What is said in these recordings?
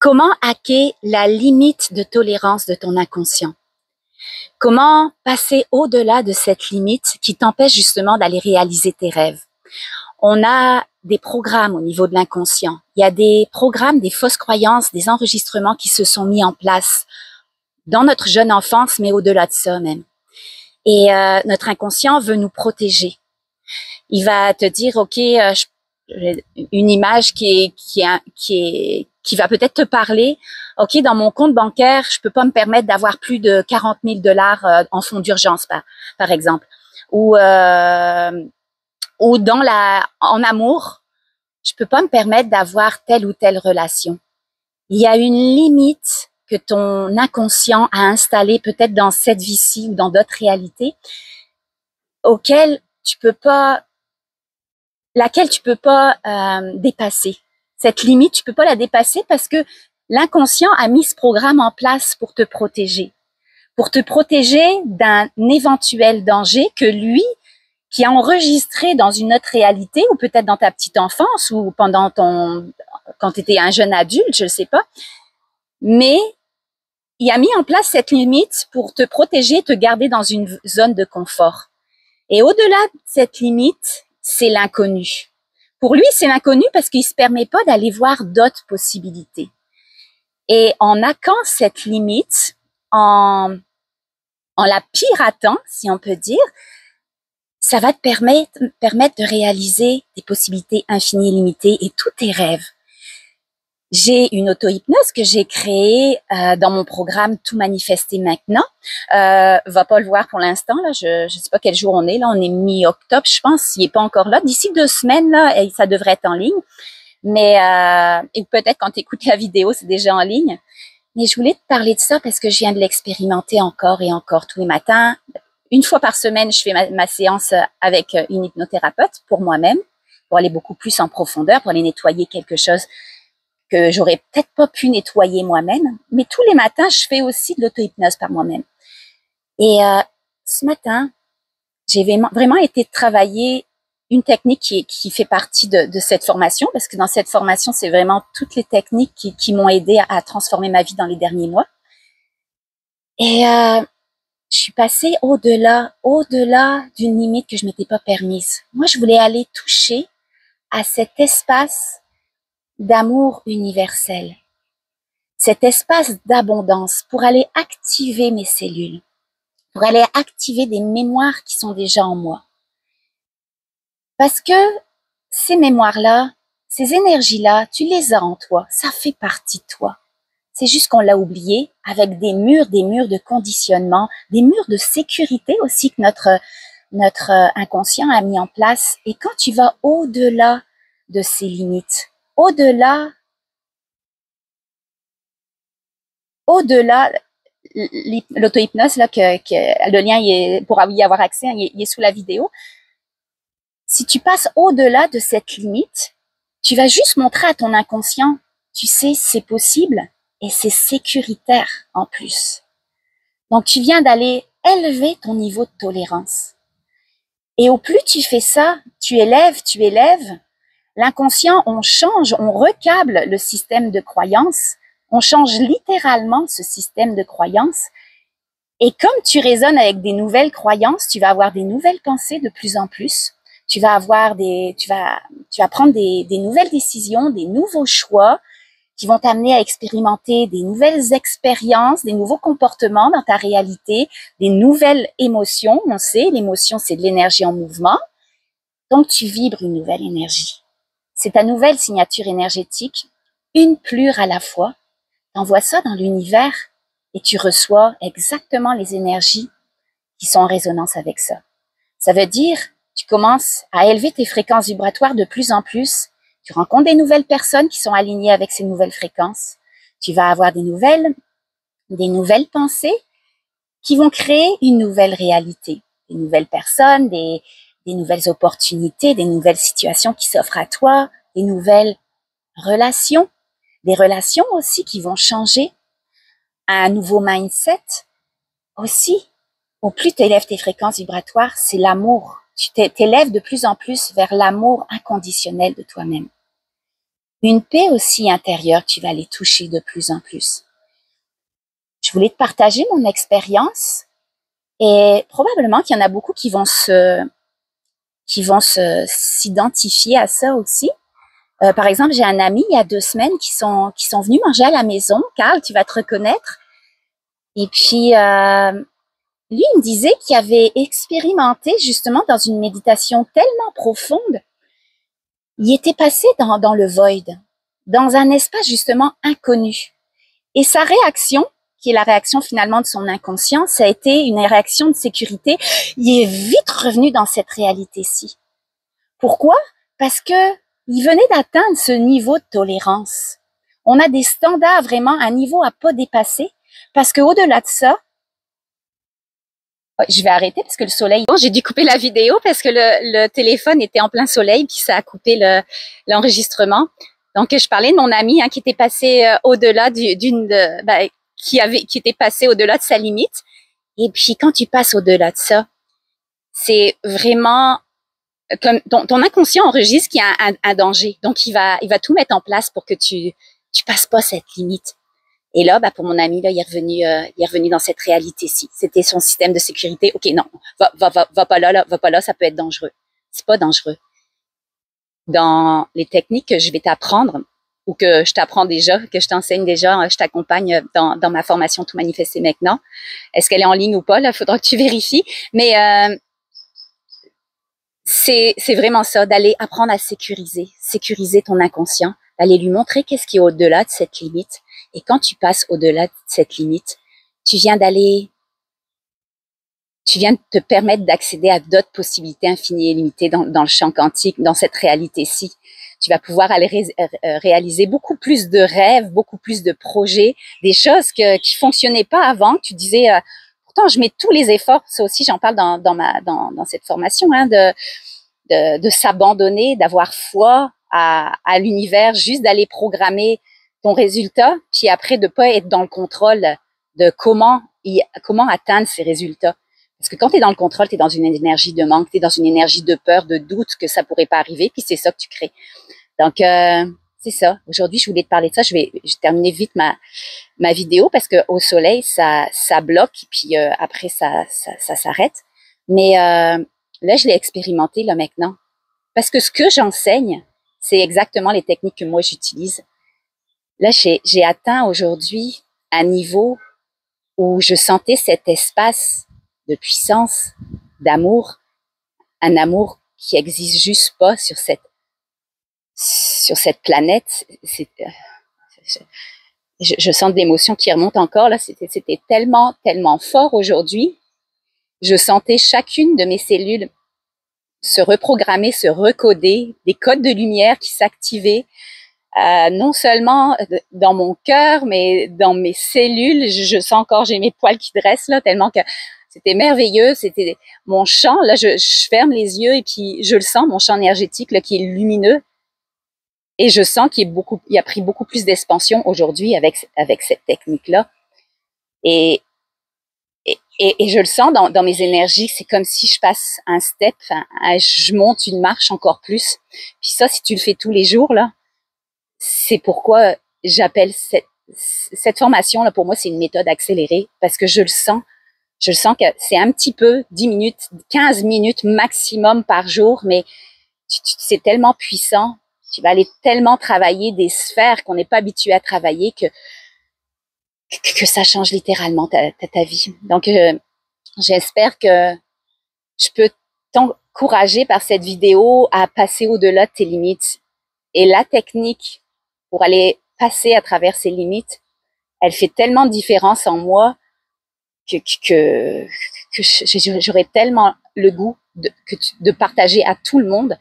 Comment hacker la limite de tolérance de ton inconscient? Comment passer au-delà de cette limite qui t'empêche justement d'aller réaliser tes rêves? On a des programmes au niveau de l'inconscient. Il y a des programmes, des fausses croyances, des enregistrements qui se sont mis en place dans notre jeune enfance, mais au-delà de ça même. Et notre inconscient veut nous protéger. Il va te dire, OK, une image qui va peut-être te parler. OK, dans mon compte bancaire, je peux pas me permettre d'avoir plus de 40 000 $ en fonds d'urgence, par exemple. Ou en amour, je peux pas me permettre d'avoir telle ou telle relation. Il y a une limite que ton inconscient a installée peut-être dans cette vie-ci ou dans d'autres réalités, laquelle tu peux pas dépasser. Cette limite, tu peux pas la dépasser parce que l'inconscient a mis ce programme en place pour te protéger d'un éventuel danger que lui, qui a enregistré dans une autre réalité ou peut-être dans ta petite enfance ou quand tu étais un jeune adulte, je ne sais pas, mais il a mis en place cette limite pour te protéger, te garder dans une zone de confort. Et au-delà de cette limite, c'est l'inconnu. Pour lui, c'est l'inconnu parce qu'il se permet pas d'aller voir d'autres possibilités. Et en hackant cette limite, en la piratant, si on peut dire, ça va te permettre de réaliser des possibilités infinies et limitées et tous tes rêves. J'ai une auto-hypnose que j'ai créée dans mon programme Tout manifester maintenant. Va pas le voir pour l'instant, là. Je sais pas quel jour on est, là. On est mi-octobre, je pense. Il est pas encore là. D'ici 2 semaines, là, ça devrait être en ligne. Mais et peut-être quand tu écoutes la vidéo, c'est déjà en ligne. Mais je voulais te parler de ça parce que je viens de l'expérimenter encore et encore tous les matins. Une fois par semaine, je fais ma séance avec une hypnothérapeute pour moi-même, pour aller beaucoup plus en profondeur, pour aller nettoyer quelque chose que j'aurais peut-être pas pu nettoyer moi-même. Mais tous les matins, je fais aussi de l'auto-hypnose par moi-même. Et ce matin, j'ai vraiment été travailler une technique qui fait partie de cette formation, parce que dans cette formation, c'est vraiment toutes les techniques qui m'ont aidé à transformer ma vie dans les derniers mois. Et je suis passée au-delà d'une limite que je m'étais pas permise. Moi, je voulais aller toucher à cet espace d'amour universel, cet espace d'abondance pour aller activer mes cellules, pour aller activer des mémoires qui sont déjà en moi. Parce que ces mémoires-là, ces énergies-là, tu les as en toi, ça fait partie de toi. C'est juste qu'on l'a oublié avec des murs de conditionnement, des murs de sécurité aussi que notre inconscient a mis en place. Et quand tu vas au-delà de ces limites, au-delà, l'auto-hypnose, là, le lien pour y avoir accès, il est sous la vidéo. Si tu passes au-delà de cette limite, tu vas juste montrer à ton inconscient, tu sais, c'est possible et c'est sécuritaire en plus. Donc, tu viens d'aller élever ton niveau de tolérance. Et au plus tu fais ça, tu élèves, l'inconscient, on change, on recable le système de croyance, on change littéralement ce système de croyance. Et comme tu résonnes avec des nouvelles croyances, tu vas avoir des nouvelles pensées de plus en plus. Tu vas prendre des nouvelles décisions, des nouveaux choix qui vont t'amener à expérimenter des nouvelles expériences, des nouveaux comportements dans ta réalité, des nouvelles émotions. On sait, l'émotion, c'est de l'énergie en mouvement. Donc, tu vibres une nouvelle énergie. C'est ta nouvelle signature énergétique, une plure à la fois. T'envoies ça dans l'univers et tu reçois exactement les énergies qui sont en résonance avec ça. Ça veut dire, tu commences à élever tes fréquences vibratoires de plus en plus. Tu rencontres des nouvelles personnes qui sont alignées avec ces nouvelles fréquences. Tu vas avoir des nouvelles pensées qui vont créer une nouvelle réalité. Des nouvelles personnes, des nouvelles opportunités, des nouvelles situations qui s'offrent à toi, des nouvelles relations, des relations aussi qui vont changer, un nouveau mindset aussi. Au plus tu élèves tes fréquences vibratoires, c'est l'amour. Tu t'élèves de plus en plus vers l'amour inconditionnel de toi-même. une paix aussi intérieure, tu vas les toucher de plus en plus. Je voulais te partager mon expérience et probablement qu'il y en a beaucoup qui vont s'identifier à ça aussi. Par exemple, j'ai un ami il y a 2 semaines qui sont venus manger à la maison. Carl, tu vas te reconnaître. Et puis, lui, il me disait qu'il avait expérimenté justement dans une méditation tellement profonde. Il était passé dans le void, dans un espace justement inconnu. Et sa réaction, qui est la réaction finalement de son inconscient, ça a été une réaction de sécurité. Il est vite revenu dans cette réalité-ci. Pourquoi? Parce que il venait d'atteindre ce niveau de tolérance. On a des standards vraiment, un niveau à pas dépasser, parce que au-delà de ça, je vais arrêter parce que le soleil. Bon, j'ai dû couper la vidéo parce que le téléphone était en plein soleil puis ça a coupé l'enregistrement. Donc je parlais de mon ami qui était passé au-delà qui était passé au-delà de sa limite. Et puis quand tu passes au-delà de ça, c'est vraiment comme ton inconscient enregistre qu'il y a un danger. Donc il va tout mettre en place pour que tu passes pas cette limite. Et là, pour mon ami, là, il est revenu dans cette réalité-ci. C'était son système de sécurité. OK, non, va pas là, ça peut être dangereux. C'est pas dangereux. Dans les techniques que je vais t'apprendre, ou que je t'apprends déjà, que je t'enseigne déjà, je t'accompagne dans ma formation Tout manifester maintenant. Est-ce qu'elle est en ligne ou pas? Là, faudra que tu vérifies. Mais c'est vraiment ça, d'aller apprendre à sécuriser ton inconscient, d'aller lui montrer qu'est-ce qui est au-delà de cette limite. Et quand tu passes au-delà de cette limite, tu viens de te permettre d'accéder à d'autres possibilités infinies et limitées dans le champ quantique, dans cette réalité-ci. Tu vas pouvoir aller réaliser beaucoup plus de rêves, beaucoup plus de projets, des choses qui fonctionnaient pas avant. Tu disais, pourtant je mets tous les efforts. Ça aussi, j'en parle dans cette formation, de s'abandonner, d'avoir foi à l'univers, juste d'aller programmer ton résultat, puis après de pas être dans le contrôle de comment atteindre ces résultats. Parce que quand tu es dans le contrôle, tu es dans une énergie de manque, tu es dans une énergie de peur, de doute que ça pourrait pas arriver, puis c'est ça que tu crées. Donc, c'est ça. Aujourd'hui, je voulais te parler de ça. Je vais terminer vite ma vidéo parce que au soleil, ça bloque, puis après, ça s'arrête. Mais là, je l'ai expérimenté là maintenant. Parce que ce que j'enseigne, c'est exactement les techniques que moi j'utilise. Là, j'ai atteint aujourd'hui un niveau où je sentais cet espace de puissance, d'amour, un amour qui existe juste pas sur cette planète. Je sens de l'émotion qui remonte encore là. C'était tellement fort aujourd'hui. Je sentais chacune de mes cellules se reprogrammer, se recoder, des codes de lumière qui s'activaient. Non seulement dans mon cœur, mais dans mes cellules. Je sens encore, j'ai mes poils qui dressent là, tellement que c'était merveilleux. C'était mon champ. Là, je ferme les yeux et puis je le sens, mon champ énergétique là, qui est lumineux. Et je sens qu'il a pris beaucoup plus d'expansion aujourd'hui avec cette technique-là. Et je le sens dans mes énergies. C'est comme si je passe un step, je monte une marche encore plus. Puis ça, si tu le fais tous les jours, là, c'est pourquoi j'appelle cette formation là, pour moi, c'est une méthode accélérée parce que je le sens que c'est un petit peu 10 minutes, 15 minutes maximum par jour, mais c'est tellement puissant. Tu vas aller tellement travailler des sphères qu'on n'est pas habitué à travailler que ça change littéralement ta vie. Donc, j'espère que je peux t'encourager par cette vidéo à passer au-delà de tes limites. Et la technique pour aller passer à travers ces limites, elle fait tellement de différence en moi que j'aurais tellement le goût de partager à tout le monde.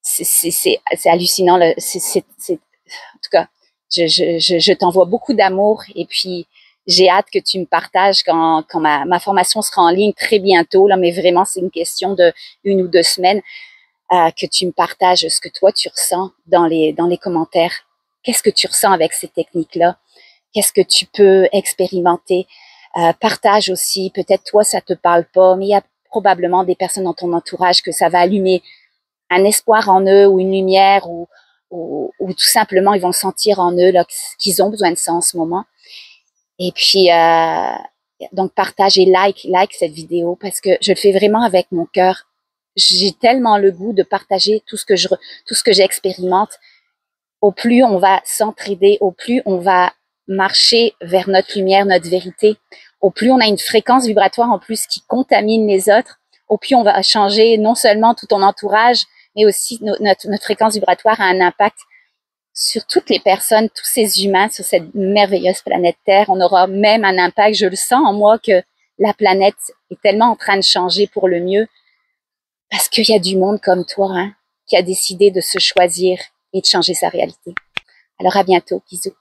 C'est hallucinant. En tout cas, je t'envoie beaucoup d'amour et puis j'ai hâte que tu me partages quand ma formation sera en ligne très bientôt. Là, mais vraiment, c'est une question de 1 ou 2 semaines. Que tu me partages ce que toi tu ressens dans les commentaires. Qu'est-ce que tu ressens avec ces techniques-là? Qu'est-ce que tu peux expérimenter? Partage aussi. Peut-être toi, ça te parle pas, mais il y a probablement des personnes dans ton entourage que ça va allumer un espoir en eux ou une lumière ou ou tout simplement ils vont sentir en eux là, qu'ils ont besoin de ça en ce moment. Et puis, donc partagez, like cette vidéo parce que je le fais vraiment avec mon cœur. J'ai tellement le goût de partager tout ce que j'expérimente. Au plus on va s'entraider, au plus on va marcher vers notre lumière, notre vérité, au plus on a une fréquence vibratoire en plus qui contamine les autres, au plus on va changer non seulement tout ton entourage, mais aussi notre fréquence vibratoire a un impact sur toutes les personnes, tous ces humains sur cette merveilleuse planète Terre. On aura même un impact, je le sens en moi, que la planète est tellement en train de changer pour le mieux parce qu'il y a du monde comme toi, hein, qui a décidé de se choisir et de changer sa réalité. Alors à bientôt, bisous.